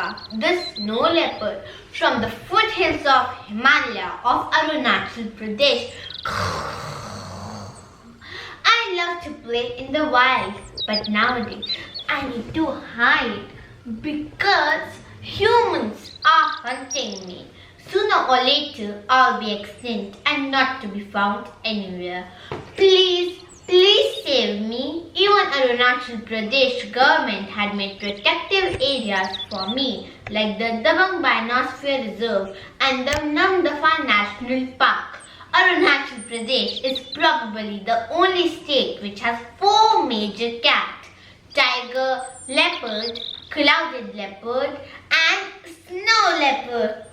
India, the snow leopard from the foothills of Himalaya of Arunachal Pradesh. I love to play in the wild, but nowadays I need to hide because humans are hunting me. Sooner or later I'll be extinct and not to be found anywhere. Please save me. Even Arunachal Pradesh government had made protective areas for me, like the Dabang Biosphere Reserve and the Namdapha National Park. Arunachal Pradesh is probably the only state which has 4 major cats: tiger, leopard, clouded leopard and snow leopard.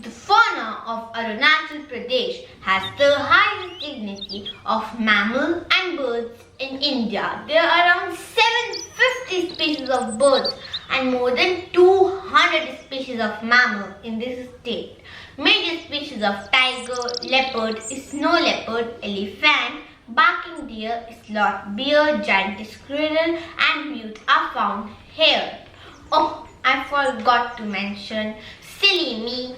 The fauna of Arunachal Pradesh has the highest dignity of mammal and birds in India. There are around 750 species of birds and more than 200 species of mammal in this state. Major species of tiger, leopard, snow leopard, elephant, barking deer, sloth bear, giant squirrel and mute are found here. Oh, I forgot to mention, silly me.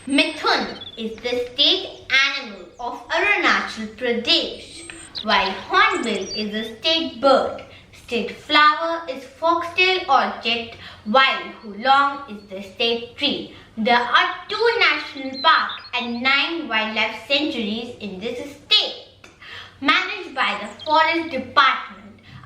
Mithun is the state animal of Arunachal Pradesh, while hornbill is the state bird. State flower is foxtail orchid, while hulong is the state tree. There are 2 national parks and 9 wildlife sanctuaries in this state. Managed by the Forest Department,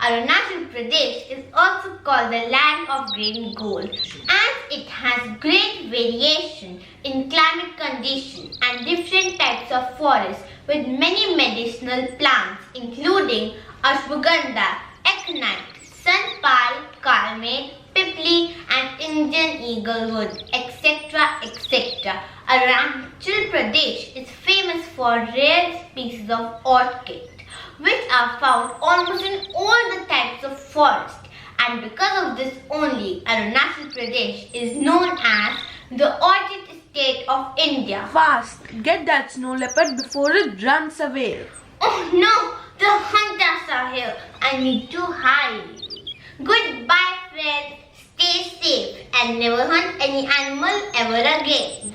Arunachal Pradesh is also called the land of green gold as it has great variation in climate conditions and different types of forests with many medicinal plants including ashwagandha, aconite, sunpal, kalme, pipli and Indian eaglewood, etc. etc. Arunachal Pradesh is famous for rare species of orchid, which are found almost in all the types of forest, and because of this only Arunachal Pradesh is known as the orchid state of India. Fast, get that snow leopard before it runs away. Oh no, the hunters are here. I need to hide. Goodbye friends, stay safe and never hunt any animal ever again.